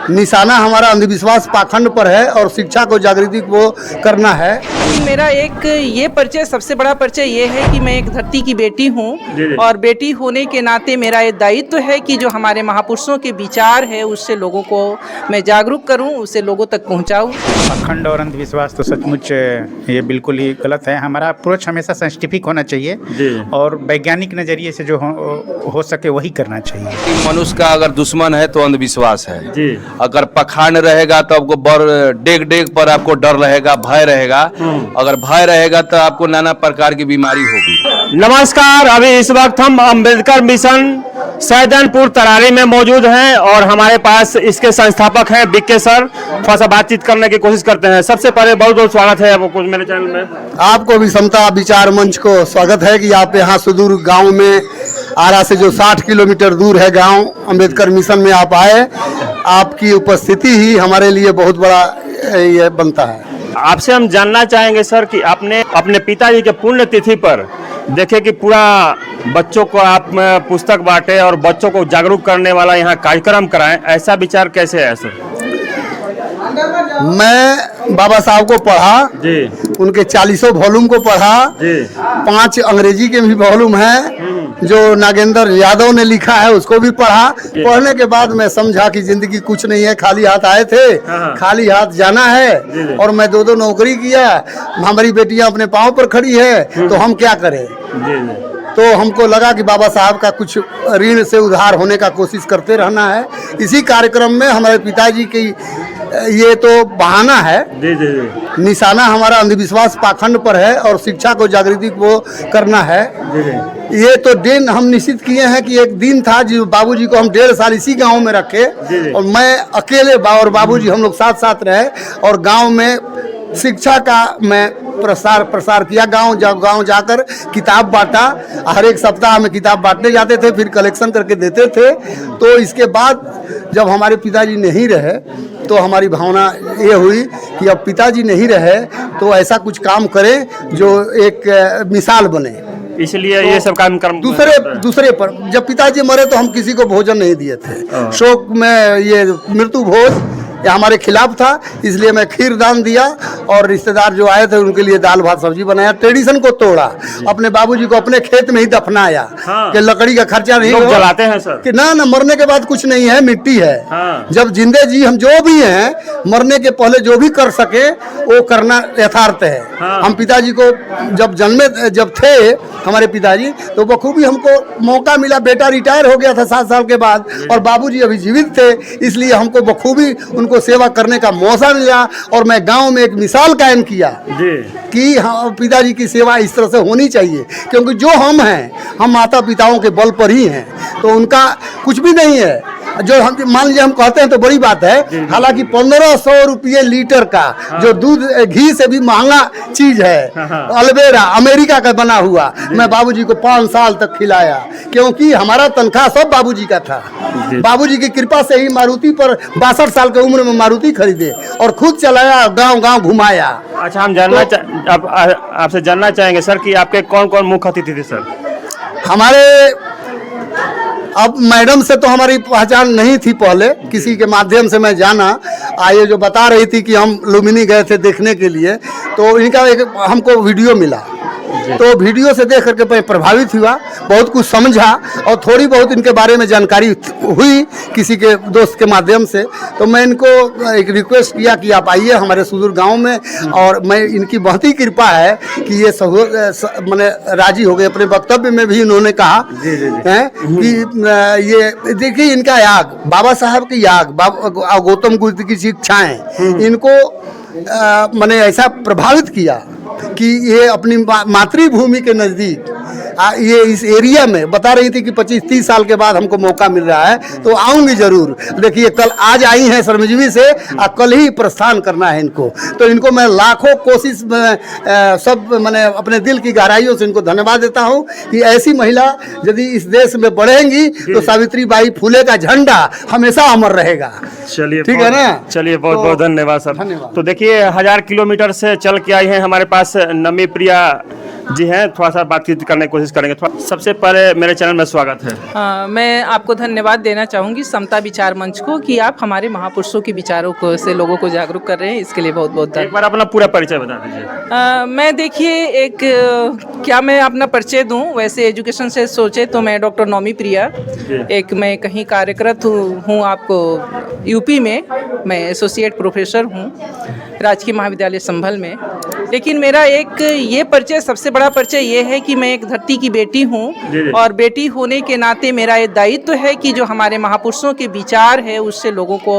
निशाना हमारा अंधविश्वास पाखंड पर है और शिक्षा को जागृति को करना है। मेरा एक ये परिचय, सबसे बड़ा परिचय ये है कि मैं एक धरती की बेटी हूँ और बेटी होने के नाते मेरा ये दायित्व है कि जो हमारे महापुरुषों के विचार है उससे लोगों को मैं जागरूक करूँ, उससे लोगों तक पहुँचाऊँ। पाखंड और अंधविश्वास तो सचमुच ये बिल्कुल ही गलत है। हमारा अप्रोच हमेशा साइंटिफिक होना चाहिए और वैज्ञानिक नज़रिए से जो हो सके वही करना चाहिए। मनुष्य का अगर दुश्मन है तो अंधविश्वास है जी। अगर पाखंड रहेगा तो आपको डेग डेग पर आपको डर रहेगा, भय रहेगा। अगर भय रहेगा तो आपको नाना प्रकार की बीमारी होगी। नमस्कार, अभी इस वक्त हम अम्बेडकर मिशन सैदनपुर तरारी में मौजूद हैं और हमारे पास इसके संस्थापक हैं बीके सर। थोड़ा सा बातचीत करने की कोशिश करते हैं। सबसे पहले बहुत बहुत स्वागत है आपको मेरे चैनल में। आपको भी समता विचार मंच को स्वागत है कि आप यहाँ सुदूर गांव में, आरा से जो 60 किलोमीटर दूर है गांव, अम्बेडकर मिशन में आप आए। आपकी उपस्थिति ही हमारे लिए बहुत बड़ा ये बनता है। आपसे हम जानना चाहेंगे सर कि आपने अपने पिताजी के पुण्यतिथि पर देखे कि पूरा बच्चों को आप पुस्तक बांटे और बच्चों को जागरूक करने वाला यहाँ कार्यक्रम कराएं, ऐसा विचार कैसे है सर? मैं बाबा साहब को पढ़ा जी, उनके 40 वॉल्यूम को पढ़ा जी, 5 अंग्रेजी के भी वॉल्यूम है जो नागेंद्र यादव ने लिखा है, उसको भी पढ़ा। पढ़ने के बाद मैं समझा कि जिंदगी कुछ नहीं है, खाली हाथ आए थे, खाली हाथ जाना है। और मैं 2 नौकरी किया, हमारी बेटियां अपने पाँव पर खड़ी है, तो हम क्या करें। तो हमको लगा कि बाबा साहब का कुछ ऋण से उधार होने का कोशिश करते रहना है। इसी कार्यक्रम में हमारे पिताजी की ये तो बहाना है, निशाना हमारा अंधविश्वास पाखंड पर है और शिक्षा को जागृति को करना है। ये तो दिन हम निश्चित किए हैं कि एक दिन था जो बाबूजी को हम 1.5 साल इसी गांव में रखे और मैं अकेले और बाबूजी हम लोग साथ साथ रहे और गांव में शिक्षा का मैं प्रसार किया। गांव जाकर किताब बांटा। हर एक सप्ताह में किताब बांटने जाते थे, फिर कलेक्शन करके देते थे। तो इसके बाद जब हमारे पिताजी नहीं रहे तो हमारी भावना ये हुई कि अब पिताजी नहीं रहे तो ऐसा कुछ काम करें जो एक मिसाल बने। इसलिए तो ये सब काम कर दूसरे पर जब पिताजी मरे तो हम किसी को भोजन नहीं दिए थे। शोक में ये मृत्यु भोज ये हमारे खिलाफ था, इसलिए मैं खीर दान दिया और रिश्तेदार जो आए थे उनके लिए दाल भात सब्जी बनाया। ट्रेडिशन को तोड़ा, अपने बाबूजी को अपने खेत में ही दफनाया कि लकड़ी का खर्चा नहीं लोग जलाते हैं सर कि ना मरने के बाद कुछ नहीं है, मिट्टी है। जब जिंदे जी हम जो भी हैं, मरने के पहले जो भी कर सके वो करना यथार्थ है। हम पिताजी को जब थे हमारे पिताजी तो बखूबी हमको मौका मिला। बेटा रिटायर हो गया था 7 साल के बाद और बाबूजी अभी जीवित थे, इसलिए हमको बखूबी उनको सेवा करने का मौका मिला और मैं गांव में एक मिसाल कायम किया कि हाँ, पिताजी की सेवा इस तरह से होनी चाहिए। क्योंकि जो हम हैं, हम माता पिताओं के बल पर ही हैं, तो उनका कुछ भी नहीं है। जो हम मान लीजिए हम कहते हैं तो बड़ी बात है, हालांकि 1500 रुपये लीटर का जो दूध घी से भी महंगा चीज है, अलबेरा अमेरिका का बना हुआ, मैं बाबूजी को 5 साल तक खिलाया क्योंकि हमारा तनख्वाह सब बाबूजी का था। बाबूजी की कृपा से ही मारुति पर 62 साल की उम्र में मारुति खरीदे और खुद चलाया, गांव घुमाया। अच्छा, हम आपसे जानना चाहेंगे सर कि आपके कौन कौन मुख्य अतिथि थे सर? हमारे अब मैडम से तो हमारी पहचान नहीं थी, पहले किसी के माध्यम से मैं जाना। ये जो बता रही थी कि हम लुम्बिनी गए थे देखने के लिए, तो इनका एक हमको वीडियो मिला, तो वीडियो से देख करके मैं प्रभावित हुआ, बहुत कुछ समझा और थोड़ी बहुत इनके बारे में जानकारी हुई किसी के दोस्त के माध्यम से। तो मैं इनको एक रिक्वेस्ट किया कि आप आइए हमारे सुदूर गांव में, और मैं इनकी बहुत ही कृपा है कि ये मैंने राजी हो गए। अपने वक्तव्य में भी इन्होंने कहा है कि ये देखिए इनका याग, बाबा साहब की याग, गौतम बुद्ध की शिक्षाएं इनको मैंने ऐसा प्रभावित किया कि ये अपनी मातृभूमि के नज़दीक ये इस एरिया में बता रही थी कि 25-30 साल के बाद हमको मौका मिल रहा है तो आऊँगी जरूर। देखिए कल आज आई हैं श्रमजीवी से, कल ही प्रस्थान करना है इनको। तो इनको मैं लाखों कोशिश सब मैंने अपने दिल की गहराइयों से इनको धन्यवाद देता हूँ कि ऐसी महिला यदि इस देश में बढ़ेंगी तो सावित्री बाई फुले का झंडा हमेशा अमर रहेगा। चलिए ठीक है ना। चलिए बहुत बहुत धन्यवाद सर। धन्यवाद। तो देखिए 1000 किलोमीटर से चल के आई हैं हमारे पास नमी प्रिया जी हैं, थोड़ा सा बातचीत करने की कोशिश करेंगे। सबसे पहले मेरे चैनल में स्वागत है। मैं आपको धन्यवाद देना चाहूँगी समता विचार मंच को कि आप हमारे महापुरुषों के विचारों को से लोगों को जागरूक कर रहे हैं, इसके लिए बहुत बहुत एक बार अपना पूरा परिचय बता दीजिए। मैं देखिए क्या मैं अपना परिचय दूं, वैसे एजुकेशन से सोचे तो मैं डॉक्टर नौमी प्रिया मैं कहीं कार्यरत हूँ आपको यूपी में, मैं एसोसिएट प्रोफेसर हूँ राजकीय महाविद्यालय संभल में। लेकिन मेरा एक ये परिचय, सबसे बड़ा परिचय ये है कि मैं एक धरती की बेटी हूँ और बेटी होने के नाते मेरा ये दायित्व है कि जो हमारे महापुरुषों के विचार है उससे लोगों को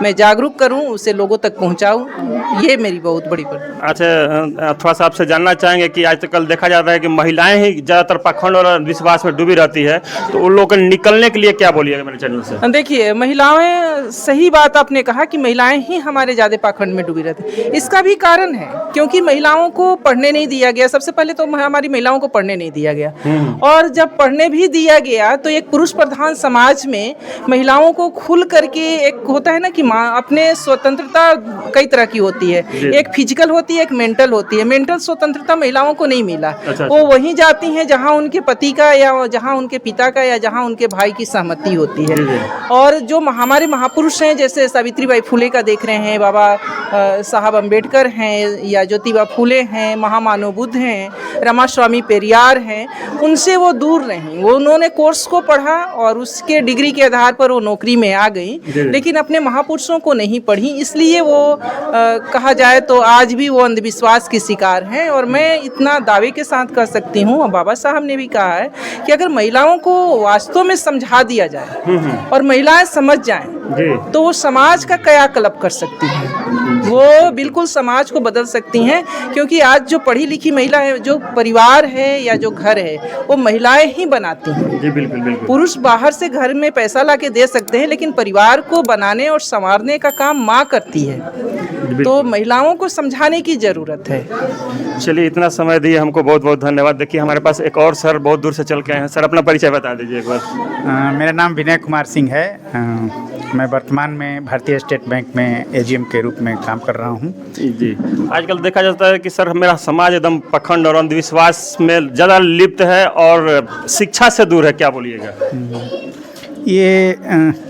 मैं जागरूक करूँ, उसे लोगों तक पहुँचाऊँ, ये मेरी बहुत बड़ी अच्छा, थोड़ा सा आपसे जानना चाहेंगे कि आजकल देखा जाता है कि महिलाएं ही ज़्यादातर पाखंड और अंधविश्वास में डूबी रहती है, तो उन लोगों को निकलने के लिए क्या बोलिएगा मेरे चैनल से? देखिए, महिलाएं, सही बात आपने कहा कि महिलाएं ही हमारे ज़्यादा पाखंड में डूबी रहती हैं। इसका भी कारण है क्योंकि महिलाओं को पढ़ने नहीं दिया गया। सबसे पहले तो हमारी महिलाओं को पढ़ने नहीं दिया गया, और जब पढ़ने भी दिया गया तो एक पुरुष प्रधान समाज में महिलाओं को खुल करके, एक होता है ना कि अपने स्वतंत्रता कई तरह की होती है, एक फिजिकल होती है, एक मेंटल होती है। मेंटल स्वतंत्रता महिलाओं को नहीं मिला। वो वहीं जाती हैं जहां उनके पति का या जहां उनके पिता का या जहां उनके भाई की सहमति होती है। और जो हमारे महापुरुष हैं, जैसे सावित्रीबाई फुले का देख रहे हैं, बाबा साहब अम्बेडकर हैं, या ज्योतिबा फुले हैं, महामानव बुद्ध हैं, रमास्वामी पेरियार हैं, उनसे वो दूर नहीं। वो उन्होंने कोर्स को पढ़ा और उसके डिग्री के आधार पर वो नौकरी में आ गई, लेकिन अपने महापुरुषों को नहीं पढ़ी। इसलिए वो कहा जाए तो आज भी वो अंधविश्वास की शिकार हैं। और मैं इतना दावे के साथ कह सकती हूँ, और बाबा साहब ने भी कहा है कि अगर महिलाओं को वास्तव में समझा दिया जाए और महिलाएं समझ जाएं तो वो समाज का कायाकल्प कर सकती हैं, वो बिल्कुल समाज को बदल सकती हैं। क्योंकि आज जो पढ़ी लिखी महिला है, जो परिवार है या जो घर है, वो महिलाएं ही बनाती हैं। जी बिल्कुल बिल्कुल। पुरुष बाहर से घर में पैसा ला के दे सकते हैं, लेकिन परिवार को बनाने और संवारने का काम माँ करती है। तो महिलाओं को समझाने की जरूरत है। चलिए, इतना समय दिए हमको बहुत बहुत धन्यवाद। देखिए, हमारे पास एक और सर बहुत दूर से चल के आए हैं। सर, अपना परिचय बता दीजिए एक बार। मेरा नाम विनय कुमार सिंह है। मैं वर्तमान में भारतीय स्टेट बैंक में एजीएम के रूप में काम कर रहा हूँ। जी, आजकल देखा जाता है कि सर मेरा समाज एकदम पाखंड और अंधविश्वास में ज़्यादा लिप्त है और शिक्षा से दूर है, क्या बोलिएगा? ये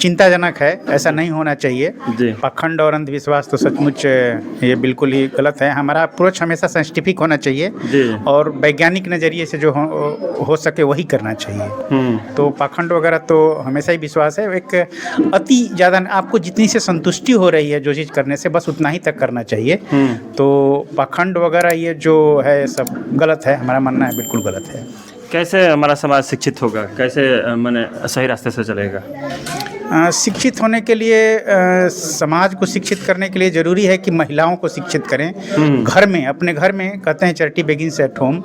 चिंताजनक है, ऐसा नहीं होना चाहिए। जी। पाखंड और अंधविश्वास तो सचमुच ये बिल्कुल ही गलत है। हमारा अप्रोच हमेशा साइंटिफिक होना चाहिए और वैज्ञानिक नज़रिए से जो हो सके वही करना चाहिए। तो पाखंड वगैरह तो हमेशा ही विश्वास है, एक अति ज़्यादा, आपको जितनी से संतुष्टि हो रही है जो चीज़ करने से, बस उतना ही तक करना चाहिए। तो पाखंड वगैरह ये जो है सब गलत है, हमारा मानना है बिल्कुल गलत है। कैसे हमारा समाज शिक्षित होगा, कैसे माने सही रास्ते से चलेगा? शिक्षित होने के लिए, समाज को शिक्षित करने के लिए ज़रूरी है कि महिलाओं को शिक्षित करें। घर में, अपने घर में, कहते हैं चैरिटी बिगिंस एट होम।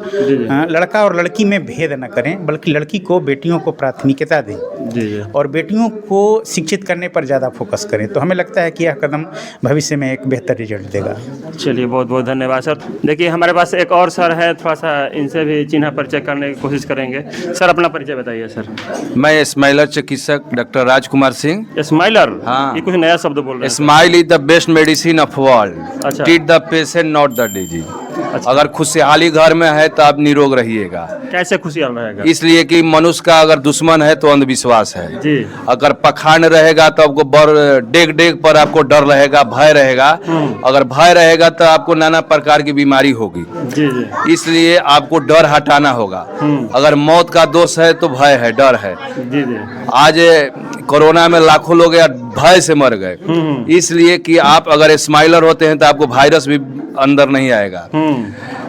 लड़का और लड़की में भेद न करें, बल्कि लड़की को, बेटियों को प्राथमिकता दें और बेटियों को शिक्षित करने पर ज़्यादा फोकस करें। तो हमें लगता है कि यह कदम भविष्य में एक बेहतर रिजल्ट देगा। चलिए, बहुत बहुत धन्यवाद सर। देखिए, हमारे पास एक और सर है, थोड़ा सा इनसे भी चिन्ह परिचय करने की कोशिश करेंगे। सर, अपना परिचय बताइए सर। मैं स्माइलर चिकित्सक डॉक्टर राजकुमार सिंह। स्माइलर? हाँ। ये कुछ नया शब्द बोल रहे हैं। Smile is the best medicine of world. अच्छा। Treat the patient not the disease. अच्छा। अगर खुशहाली घर में है तो आप निरोग रहिएगा। कैसे खुशहाल रहेगा? इसलिए कि मनुष्य का अगर दुश्मन है तो अंधविश्वास है जी। अगर पखांड रहेगा तो आपको डेग डेग पर आपको डर रहेगा, भय रहेगा। अगर भय रहेगा तो आपको नाना प्रकार की बीमारी होगी। जी जी। इसलिए आपको डर हटाना होगा। अगर मौत का दोष है तो भय है, डर है। जी जी। आज कोरोना में लाखों लोग भय से मर गए, इसलिए कि आप अगर स्माइलर होते हैं तो आपको वायरस भी अंदर नहीं आएगा।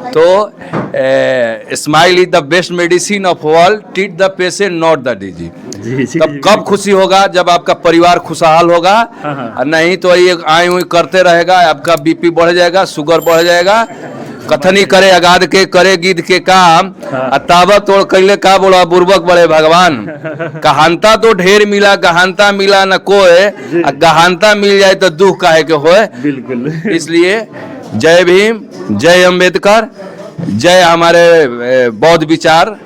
तो smile is the best medicine of world, treat the patient not the disease. तब कब खुशी होगा? जब आपका परिवार खुशहाल होगा। नहीं तो ये आई हुई करते रहेगा, आपका बीपी बढ़ जाएगा, शुगर बढ़ जाएगा। कथनी करे अगाध के, करे गिद्ध के काम, ताबा तोड़ कैले का बोला बुर्बक बड़े भगवान। कहानता तो ढेर मिला, गहानता मिला न कोय, गहानता मिल जाए तो दुख काहे के होए। बिल्कुल। इसलिए जय भीम, जय अम्बेडकर, जय हमारे बौद्ध विचार।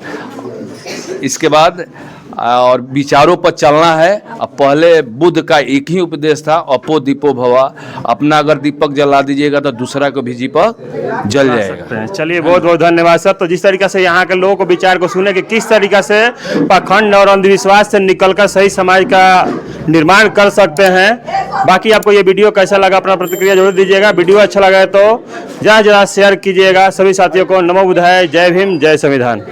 इसके बाद और विचारों पर चलना है। अब पहले बुद्ध का एक ही उपदेश था, अपो दीपो भवा, अपना अगर दीपक जला दीजिएगा तो दूसरा को भी दीपक जल जाएगा। चलिए बहुत बहुत धन्यवाद सर। तो जिस तरीके से यहाँ के लोगों को विचार को सुने कि किस तरीके से पाखंड और अंधविश्वास से निकलकर सही समाज का निर्माण कर सकते हैं। बाकी आपको ये वीडियो कैसा लगा अपना प्रतिक्रिया जरूर दीजिएगा। वीडियो अच्छा लगा है तो ज़्यादा से ज़्यादा शेयर कीजिएगा। सभी साथियों को नमो बुद्धाय, जय भीम, जय संविधान।